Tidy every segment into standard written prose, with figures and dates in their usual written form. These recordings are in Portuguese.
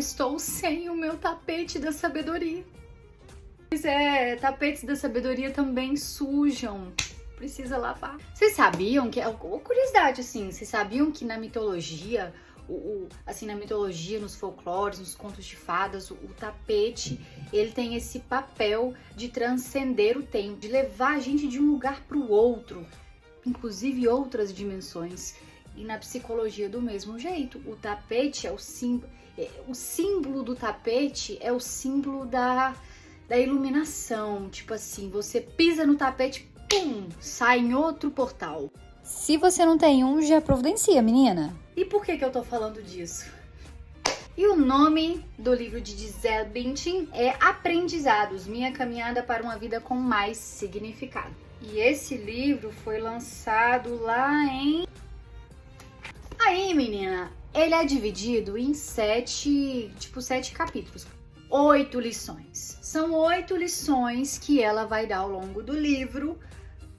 Estou sem o meu tapete da sabedoria. Pois é, tapetes da sabedoria também sujam. Precisa lavar. Vocês sabiam que, curiosidade assim, vocês sabiam que na mitologia, assim, na mitologia, nos folclores, nos contos de fadas, o tapete, ele tem esse papel de transcender o tempo, de levar a gente de um lugar para o outro, inclusive outras dimensões. E na psicologia do mesmo jeito, o tapete é o símbolo do tapete é o símbolo da iluminação. Tipo assim, você pisa no tapete, pum, sai em outro portal. Se você não tem um, já providencia, menina. E por que eu tô falando disso? E o nome do livro de Gisele Bündchen é Aprendizados, Minha Caminhada para uma Vida com Mais Significado. E esse livro foi lançado lá em... Aí, menina, ele é dividido em 7 capítulos. 8 lições. São 8 lições que ela vai dar ao longo do livro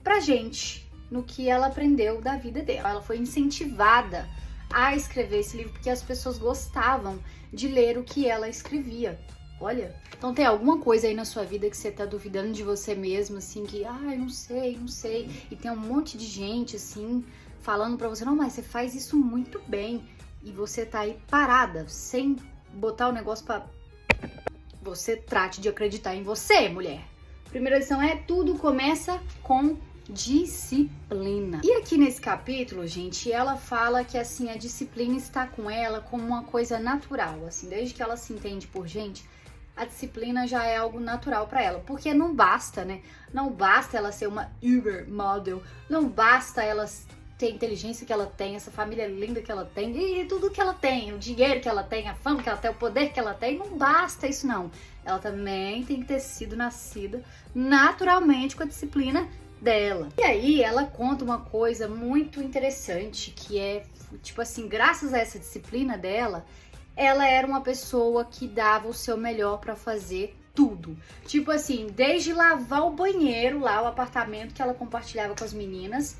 pra gente, no que ela aprendeu da vida dela. Ela foi incentivada a escrever esse livro porque as pessoas gostavam de ler o que ela escrevia. Olha, então tem alguma coisa aí na sua vida que você tá duvidando de você mesmo, assim, que, não sei. E tem um monte de gente, assim, falando pra você, não, mas você faz isso muito bem. E você tá aí parada, sem botar o negócio pra... Você trate de acreditar em você, mulher. Primeira lição é: tudo começa com disciplina. E aqui nesse capítulo, gente, ela fala que assim a disciplina está com ela como uma coisa natural, assim, desde que ela se entende por gente, a disciplina já é algo natural para ela, porque não basta, né? Não basta ela ser uma Uber model, não basta ela ter a inteligência que ela tem, essa família linda que ela tem, e tudo que ela tem, o dinheiro que ela tem, a fama que ela tem, o poder que ela tem, não basta isso não. Ela também tem que ter sido nascida naturalmente com a disciplina dela. E aí ela conta uma coisa muito interessante, que é, tipo assim, graças a essa disciplina dela, ela era uma pessoa que dava o seu melhor pra fazer tudo. Tipo assim, desde lavar o banheiro lá, o apartamento que ela compartilhava com as meninas,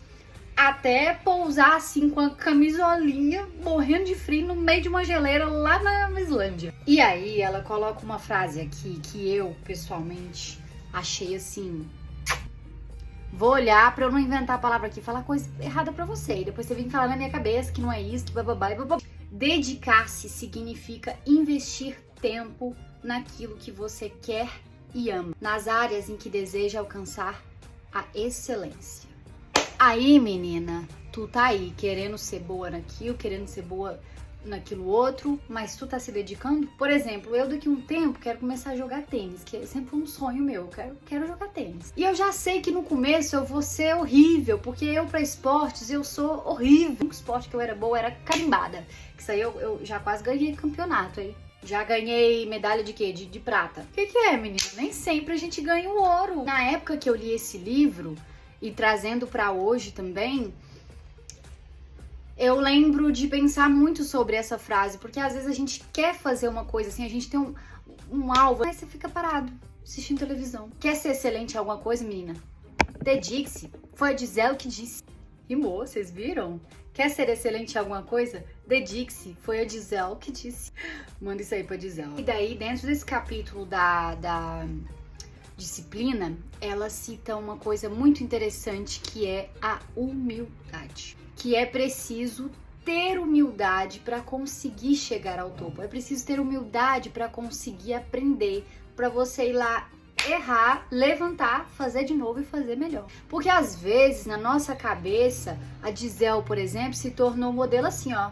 até pousar assim com a camisolinha, morrendo de frio no meio de uma geleira lá na Islândia. E aí ela coloca uma frase aqui que eu, pessoalmente, achei assim... Vou olhar pra eu não inventar a palavra aqui, falar coisa errada pra você. E depois você vem falar na minha cabeça que não é isso, que bababá e bababá. Dedicar-se significa investir tempo naquilo que você quer e ama, nas áreas em que deseja alcançar a excelência. Aí, menina, tu tá aí querendo ser boa naquilo, querendo ser boa naquilo outro, mas tu tá se dedicando? Por exemplo, eu daqui a um tempo quero começar a jogar tênis, que sempre foi um sonho meu, quero jogar tênis. E eu já sei que no começo eu vou ser horrível, porque eu pra esportes eu sou horrível. O único esporte que eu era boa era carimbada, que isso aí eu já quase ganhei campeonato aí. Já ganhei medalha de quê? De prata. O que é, menina? Nem sempre a gente ganha o ouro. Na época que eu li esse livro, e trazendo pra hoje também, eu lembro de pensar muito sobre essa frase, porque às vezes a gente quer fazer uma coisa assim, a gente tem um alvo, mas você fica parado, assistindo televisão. Quer ser excelente em alguma coisa, menina? Dedique-se. Foi a Gisele que disse. Rimou, vocês viram? Quer ser excelente em alguma coisa? Dedique-se. Foi a Gisele que disse. Manda isso aí pra Gisele. E daí, dentro desse capítulo da disciplina, ela cita uma coisa muito interessante, que é a humildade. Que é preciso ter humildade para conseguir chegar ao topo. É preciso ter humildade para conseguir aprender, para você ir lá errar, levantar, fazer de novo e fazer melhor. Porque às vezes, na nossa cabeça, a Gisele, por exemplo, se tornou um modelo assim, ó.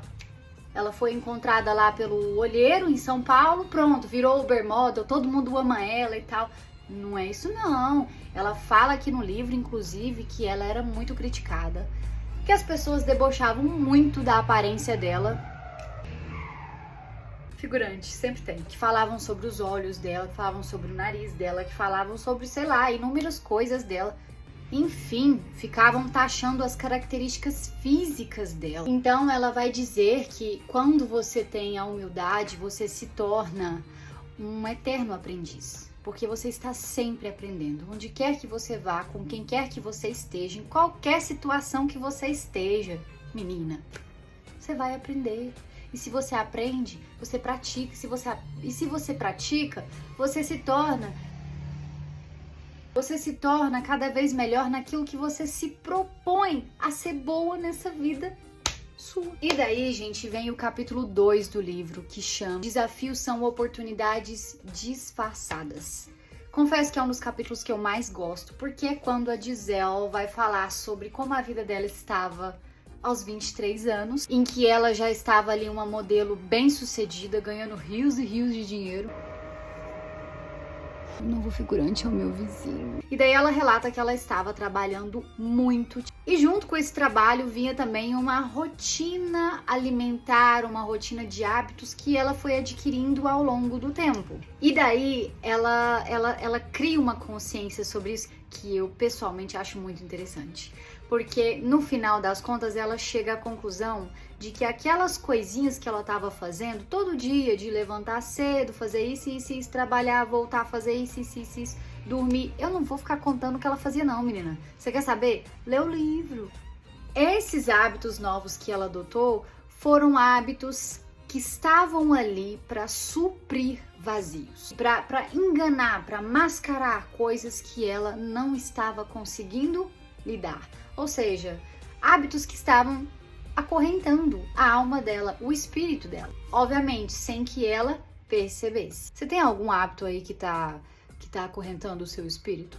Ela foi encontrada lá pelo olheiro em São Paulo, pronto, virou Uber model, todo mundo ama ela e tal. Não é isso não. Ela fala aqui no livro, inclusive, que ela era muito criticada, que as pessoas debochavam muito da aparência dela. Figurante, sempre tem. Que falavam sobre os olhos dela, que falavam sobre o nariz dela, que falavam sobre, sei lá, inúmeras coisas dela. Enfim, ficavam taxando as características físicas dela. Então ela vai dizer que quando você tem a humildade, você se torna um eterno aprendiz. Porque você está sempre aprendendo. Onde quer que você vá, com quem quer que você esteja, em qualquer situação que você esteja, menina, você vai aprender. E se você aprende, você pratica. E se você pratica, você se torna cada vez melhor naquilo que você se propõe a ser boa nessa vida sua. E daí, gente, vem o capítulo 2 do livro, que chama Desafios são oportunidades disfarçadas. Confesso que é um dos capítulos que eu mais gosto, porque é quando a Giselle vai falar sobre como a vida dela estava aos 23 anos, em que ela já estava ali uma modelo bem-sucedida, ganhando rios e rios de dinheiro. O novo figurante é o meu vizinho. E daí ela relata que ela estava trabalhando muito. E junto com esse trabalho vinha também uma rotina alimentar, uma rotina de hábitos que ela foi adquirindo ao longo do tempo. E daí ela cria uma consciência sobre isso que eu pessoalmente acho muito interessante. Porque no final das contas ela chega à conclusão de que aquelas coisinhas que ela estava fazendo todo dia, de levantar cedo, fazer isso, trabalhar, voltar a fazer isso, dormir. Eu não vou ficar contando o que ela fazia não, menina. Você quer saber? Lê o livro. Esses hábitos novos que ela adotou foram hábitos que estavam ali para suprir vazios, para enganar, para mascarar coisas que ela não estava conseguindo lidar. Ou seja, hábitos que estavam acorrentando a alma dela, o espírito dela. Obviamente, sem que ela percebesse. Você tem algum hábito aí que tá acorrentando o seu espírito?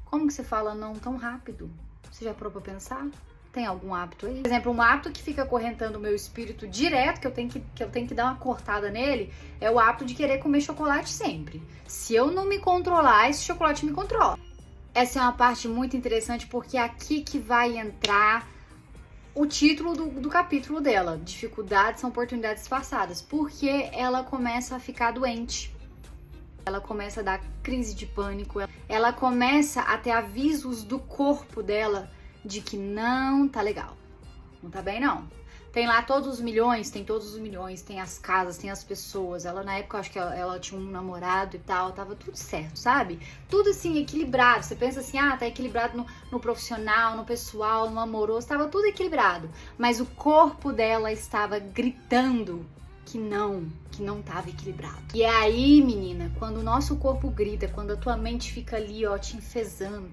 Como que você fala não tão rápido? Você já parou pra pensar? Tem algum hábito aí? Por exemplo, um hábito que fica acorrentando o meu espírito direto, que eu tenho que dar uma cortada nele, é o hábito de querer comer chocolate sempre. Se eu não me controlar, esse chocolate me controla. Essa é uma parte muito interessante porque é aqui que vai entrar o título do capítulo dela. Dificuldades são oportunidades disfarçadas. Porque ela começa a ficar doente. Ela começa a dar crise de pânico. Ela começa a ter avisos do corpo dela de que não tá legal. Não tá bem, não. Tem lá todos os milhões, tem as casas, tem as pessoas. Ela, na época, acho que ela tinha um namorado e tal, tava tudo certo, sabe? Tudo assim, equilibrado. Você pensa assim, tá equilibrado no profissional, no pessoal, no amoroso, tava tudo equilibrado. Mas o corpo dela estava gritando que não tava equilibrado. E é aí, menina, quando o nosso corpo grita, quando a tua mente fica ali, ó, te enfesando,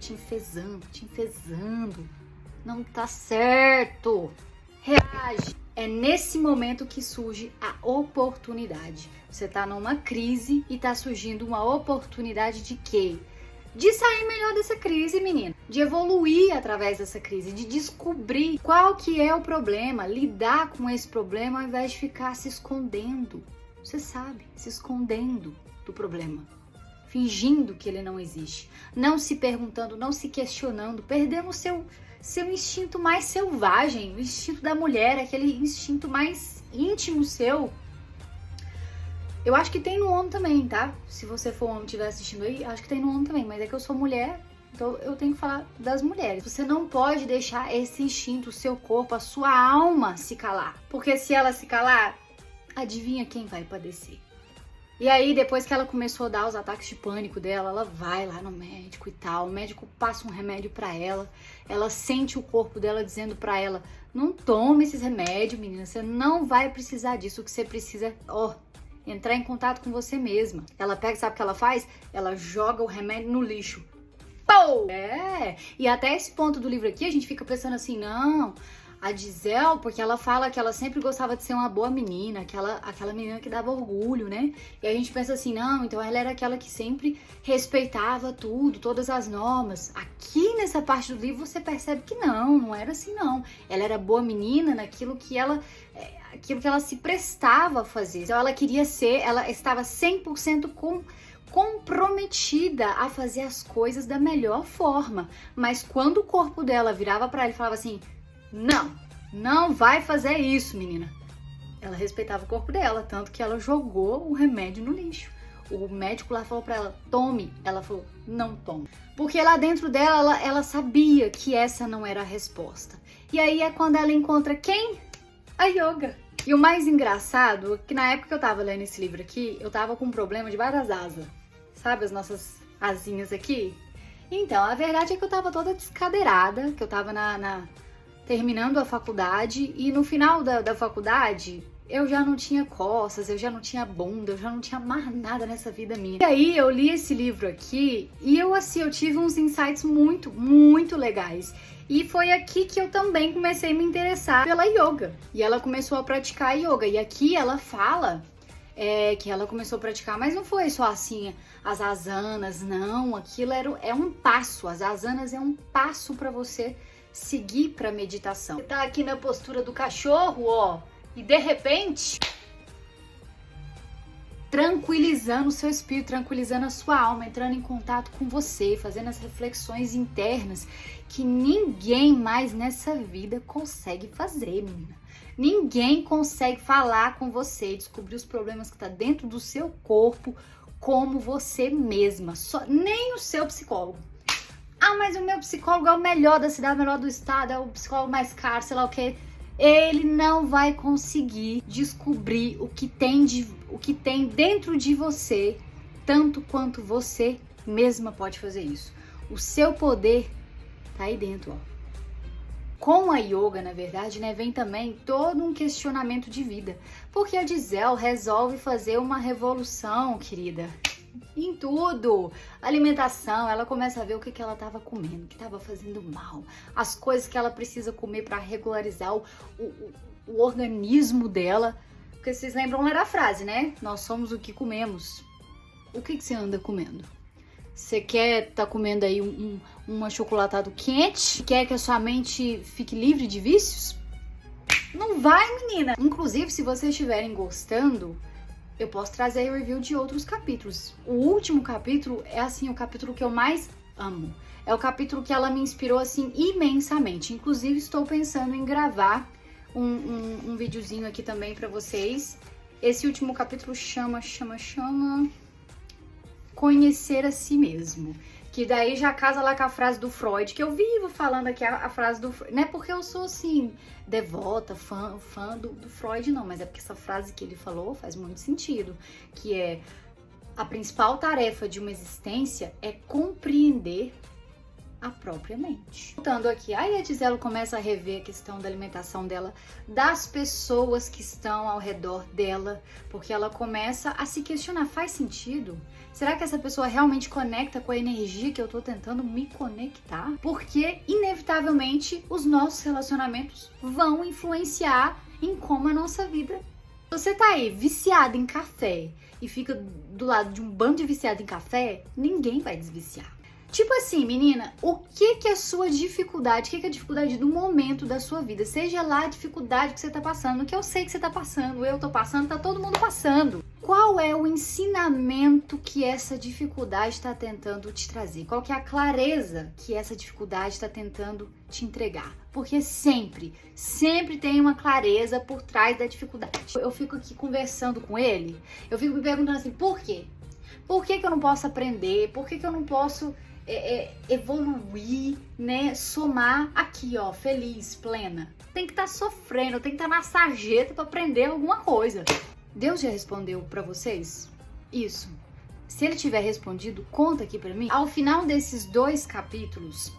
não tá certo. Reage. É nesse momento que surge a oportunidade. Você tá numa crise e tá surgindo uma oportunidade de quê? De sair melhor dessa crise, menina. De evoluir através dessa crise, de descobrir qual que é o problema, lidar com esse problema ao invés de ficar se escondendo. Você sabe, se escondendo do problema. Fingindo que ele não existe. Não se perguntando, não se questionando, perdendo seu instinto mais selvagem, o instinto da mulher, aquele instinto mais íntimo seu. Eu acho que tem no homem também, tá? Se você for homem e estiver assistindo aí, acho que tem no homem também, mas é que eu sou mulher, então eu tenho que falar das mulheres. Você não pode deixar esse instinto, o seu corpo, a sua alma se calar. Porque se ela se calar, adivinha quem vai padecer? E aí, depois que ela começou a dar os ataques de pânico dela, ela vai lá no médico e tal, o médico passa um remédio pra ela, ela sente o corpo dela dizendo pra ela, não tome esses remédios, menina, você não vai precisar disso, o que você precisa é, entrar em contato com você mesma. Ela pega, sabe o que ela faz? Ela joga o remédio no lixo. Pô! E até esse ponto do livro aqui, a gente fica pensando assim, não... A Giselle, porque ela fala que ela sempre gostava de ser uma boa menina, aquela menina que dava orgulho, né? E a gente pensa assim, não, então ela era aquela que sempre respeitava tudo, todas as normas. Aqui nessa parte do livro você percebe que não era assim não. Ela era boa menina naquilo que ela se prestava a fazer. Então ela queria ser, ela estava 100% comprometida a fazer as coisas da melhor forma. Mas quando o corpo dela virava pra ela e falava assim, não vai fazer isso, menina. Ela respeitava o corpo dela, tanto que ela jogou o remédio no lixo. O médico lá falou pra ela, tome. Ela falou, não tome. Porque lá dentro dela, ela sabia que essa não era a resposta. E aí é quando ela encontra quem? A yoga. E o mais engraçado, que na época que eu tava lendo esse livro aqui, eu tava com um problema de várias asas. Sabe as nossas asinhas aqui? Então, a verdade é que eu tava toda descadeirada, que eu tava terminando a faculdade, e no final da faculdade, eu já não tinha costas, eu já não tinha bunda, eu já não tinha mais nada nessa vida minha. E aí eu li esse livro aqui e eu tive uns insights muito, muito legais. E foi aqui que eu também comecei a me interessar pela yoga. E ela começou a praticar yoga. E aqui ela fala que ela começou a praticar, mas não foi só assim, as asanas, não. Aquilo é um passo. As asanas é um passo para você seguir para meditação. Você tá aqui na postura do cachorro, ó. E de repente, tranquilizando o seu espírito, tranquilizando a sua alma, entrando em contato com você, fazendo as reflexões internas que ninguém mais nessa vida consegue fazer, menina. Ninguém consegue falar com você, descobrir os problemas que tá dentro do seu corpo como você mesma, nem o seu psicólogo. Ah, mas o meu psicólogo é o melhor da cidade, o melhor do estado, é o psicólogo mais caro, sei lá o que. Ele não vai conseguir descobrir o que tem dentro de você, tanto quanto você mesma pode fazer isso. O seu poder tá aí dentro, ó. Com a yoga, na verdade, né, vem também todo um questionamento de vida. Porque a Gisele resolve fazer uma revolução, querida, em tudo. Alimentação, ela começa a ver o que ela estava comendo, que estava fazendo mal, as coisas que ela precisa comer para regularizar o organismo dela. Porque vocês lembram da frase, né? Nós somos o que comemos. O que você anda comendo? Você quer tá comendo aí um achocolatado quente? Quer que a sua mente fique livre de vícios? Não vai, menina! Inclusive, se vocês estiverem gostando, eu posso trazer review de outros capítulos. O último capítulo é, assim, o capítulo que eu mais amo. É o capítulo que ela me inspirou, assim, imensamente. Inclusive, estou pensando em gravar um videozinho aqui também pra vocês. Esse último capítulo chama Conhecer a Si Mesmo. Que daí já casa lá com a frase do Freud, que eu vivo falando aqui a frase do Freud. Não é porque eu sou, assim, devota, fã do Freud, não. Mas é porque essa frase que ele falou faz muito sentido. Que é: a principal tarefa de uma existência é compreender a própria mente. Voltando aqui, aí a Gisele começa a rever a questão da alimentação dela, das pessoas que estão ao redor dela, porque ela começa a se questionar, faz sentido? Será que essa pessoa realmente conecta com a energia que eu tô tentando me conectar? Porque, inevitavelmente, os nossos relacionamentos vão influenciar em como a nossa vida. Você tá aí viciado em café e fica do lado de um bando de viciado em café, ninguém vai desviciar. Tipo assim, menina, o que é a sua dificuldade? O que é a dificuldade do momento da sua vida? Seja lá a dificuldade que você tá passando, que eu sei que você tá passando, eu tô passando, tá todo mundo passando. Qual é o ensinamento que essa dificuldade está tentando te trazer? Qual que é a clareza que essa dificuldade está tentando te entregar? Porque sempre tem uma clareza por trás da dificuldade. Eu fico aqui conversando com ele, eu fico me perguntando assim, por quê? Por que eu não posso aprender? Por que eu não posso evoluir, né? Somar aqui, ó, feliz, plena. Tem que estar sofrendo, tem que estar na sarjeta para aprender alguma coisa. Deus já respondeu para vocês isso? Se ele tiver respondido, conta aqui para mim. Ao final desses 2 capítulos,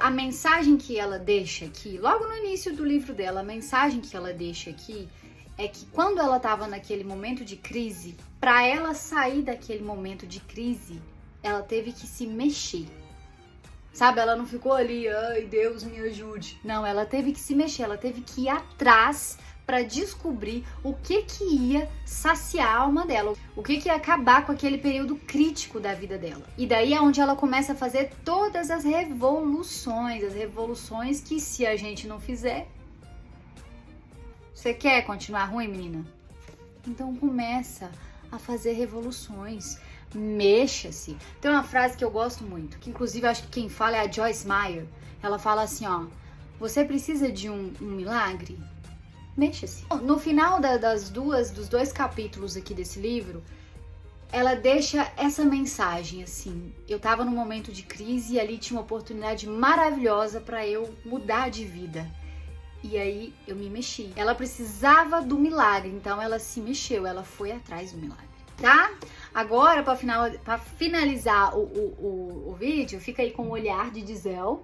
a mensagem que ela deixa aqui, logo no início do livro dela, a mensagem que ela deixa aqui é que quando ela estava naquele momento de crise, para ela sair daquele momento de crise, ela teve que se mexer. Sabe, ela não ficou ali, ai, Deus me ajude. Não, ela teve que se mexer, ela teve que ir atrás para descobrir o que ia saciar a alma dela, o que ia acabar com aquele período crítico da vida dela. E daí é onde ela começa a fazer todas as revoluções que, se a gente não fizer... Você quer continuar ruim, menina? Então começa a fazer revoluções. Mexa-se. Tem uma frase que eu gosto muito, que inclusive acho que quem fala é a Joyce Meyer. Ela fala assim, ó: você precisa de um milagre? Mexa-se. No final dos 2 capítulos aqui desse livro, ela deixa essa mensagem assim: eu tava num momento de crise e ali tinha uma oportunidade maravilhosa para eu mudar de vida. E aí eu me mexi. Ela precisava do milagre, então ela se mexeu, ela foi atrás do milagre, tá? Agora, para finalizar o vídeo, fica aí com o olhar de Gisele.